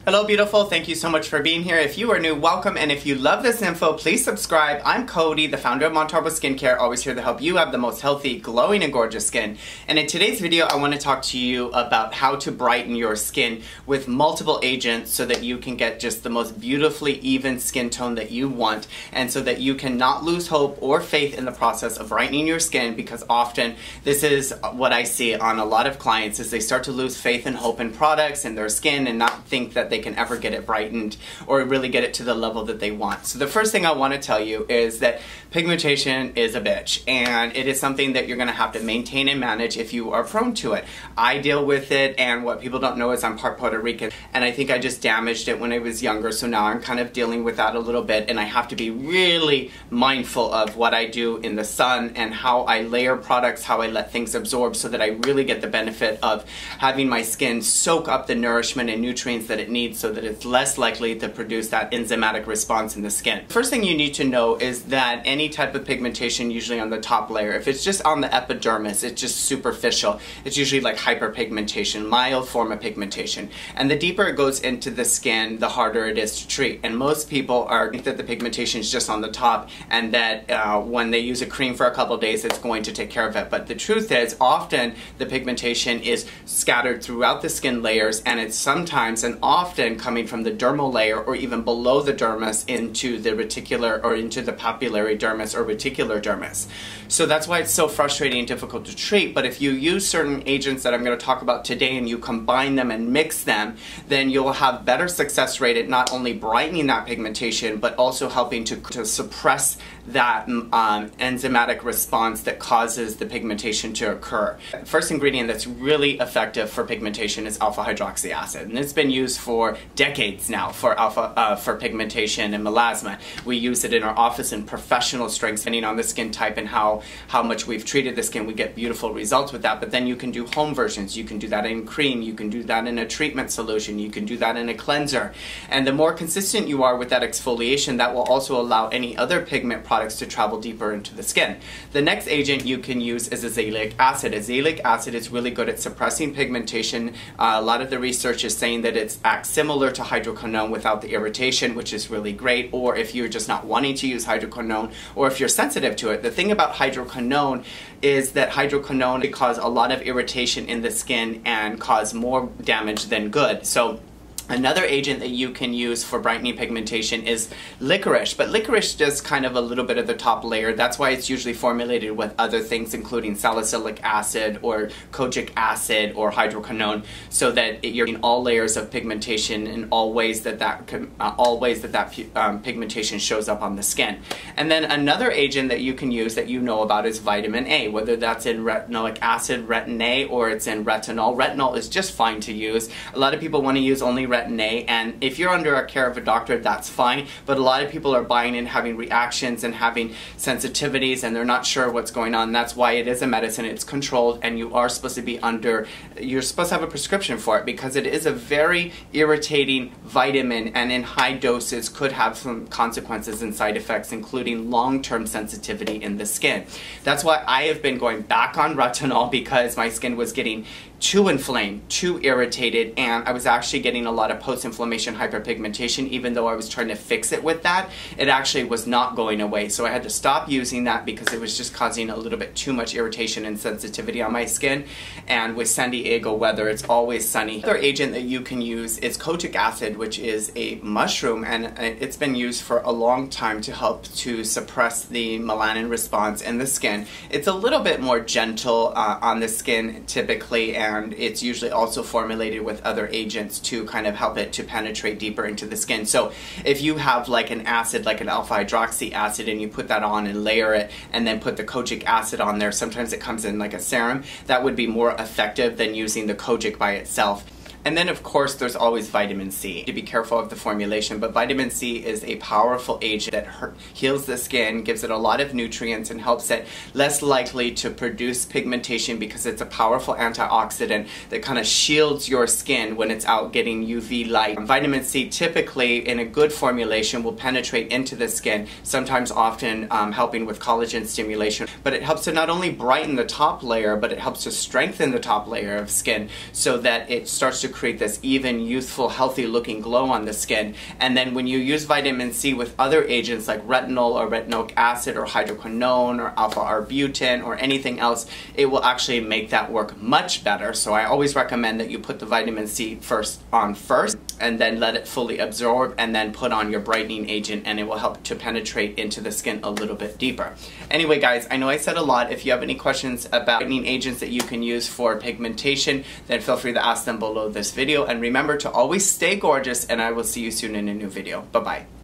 Hello beautiful, thank you so much for being here. If you are new, welcome, and if you love this info, please subscribe. I'm Cody, the founder of Montarbo Skincare, always here to help you have the most healthy, glowing, and gorgeous skin. And in today's video, I want to talk to you about how to brighten your skin with multiple agents so that you can get just the most beautifully even skin tone that you want, and so that you can not lose hope or faith in the process of brightening your skin, because often this is what I see on a lot of clients is they start to lose faith and hope in products and their skin and not think that they can ever get it brightened or really get it to the level that they want. So the first thing I want to tell you is that pigmentation is a bitch, and it is something that you're going to have to maintain and manage if you are prone to it. I deal with it, and what people don't know is I'm part Puerto Rican, and I think I just damaged it when I was younger, so now I'm kind of dealing with that a little bit, and I have to be really mindful of what I do in the sun and how I layer products, how I let things absorb, so that I really get the benefit of having my skin soak up the nourishment and nutrients that it needs, so that it's less likely to produce that enzymatic response in the skin. First thing you need to know is that any type of pigmentation, usually on the top layer, if it's just on the epidermis, it's just superficial. It's usually like hyperpigmentation, mild form of pigmentation. And the deeper it goes into the skin, the harder it is to treat. And most people think that the pigmentation is just on the top, and that when they use a cream for a couple of days, it's going to take care of it. But the truth is, often the pigmentation is scattered throughout the skin layers, and it's sometimes and often coming from the dermal layer or even below the dermis into the reticular or into the papillary dermis or reticular dermis. So that's why it's so frustrating and difficult to treat. But if you use certain agents that I'm going to talk about today and you combine them and mix them, then you'll have better success rate at not only brightening that pigmentation, but also helping to suppress that enzymatic response that causes the pigmentation to occur. The first ingredient that's really effective for pigmentation is alpha hydroxy acid, and it's been used for decades now for for pigmentation and melasma. We use it in our office in professional strengths, depending on the skin type and how much we've treated the skin. We get beautiful results with that. But then you can do home versions. You can do that in cream. You can do that in a treatment solution. You can do that in a cleanser. And the more consistent you are with that exfoliation, that will also allow any other pigment products to travel deeper into the skin. The next agent you can use is azelaic acid. Azelaic acid is really good at suppressing pigmentation. A lot of the research is saying that it acts similar to hydroquinone without the irritation, which is really great. Or if you're just not wanting to use hydroquinone, or if you're sensitive to it. The thing about hydroquinone is that hydroquinone can cause a lot of irritation in the skin and cause more damage than good. So another agent that you can use for brightening pigmentation is licorice, but licorice does kind of a little bit of the top layer. That's why it's usually formulated with other things, including salicylic acid or kojic acid or hydroquinone, so that you're in all layers of pigmentation in all ways that pigmentation shows up on the skin. And then another agent that you can use that you know about is vitamin A, whether that's in retinoic acid, retin A, or it's in retinol. Retinol is just fine to use. A lot of people want to use only retin A, and if you're under a care of a doctor, that's fine, but a lot of people are buying and having reactions and having sensitivities, and they're not sure what's going on. That's why it is a medicine. It's controlled, and you're supposed to have a prescription for it, because it is a very irritating vitamin, and in high doses could have some consequences and side effects, including long-term sensitivity in the skin. That's why I have been going back on retinol, because my skin was getting too inflamed, too irritated, and I was actually getting a lot of post-inflammation hyperpigmentation. Even though I was trying to fix it with that, it actually was not going away. So I had to stop using that because it was just causing a little bit too much irritation and sensitivity on my skin. And with San Diego weather, it's always sunny. Another agent that you can use is kojic acid, which is a mushroom, and it's been used for a long time to help to suppress the melanin response in the skin. It's a little bit more gentle on the skin typically, and it's usually also formulated with other agents to kind of help it to penetrate deeper into the skin. So if you have like an acid, like an alpha hydroxy acid, and you put that on and layer it, and then put the kojic acid on there, sometimes it comes in like a serum, that would be more effective than using the kojic by itself. And then of course there's always vitamin C. To be careful of the formulation, but vitamin C is a powerful agent that heals the skin, gives it a lot of nutrients, and helps it less likely to produce pigmentation, because it's a powerful antioxidant that kind of shields your skin when it's out getting UV light. Vitamin C typically in a good formulation will penetrate into the skin, sometimes often helping with collagen stimulation, but it helps to not only brighten the top layer, but it helps to strengthen the top layer of skin so that it starts to to create this even youthful, healthy looking glow on the skin. And then when you use vitamin C with other agents like retinol or retinoic acid or hydroquinone or alpha-arbutin or anything else, it will actually make that work much better. So I always recommend that you put the vitamin C first and then let it fully absorb and then put on your brightening agent, and it will help to penetrate into the skin a little bit deeper. Anyway guys, I know I said a lot. If you have any questions about brightening agents that you can use for pigmentation, then feel free to ask them below this video. And remember to always stay gorgeous, and I will see you soon in a new video. Bye bye.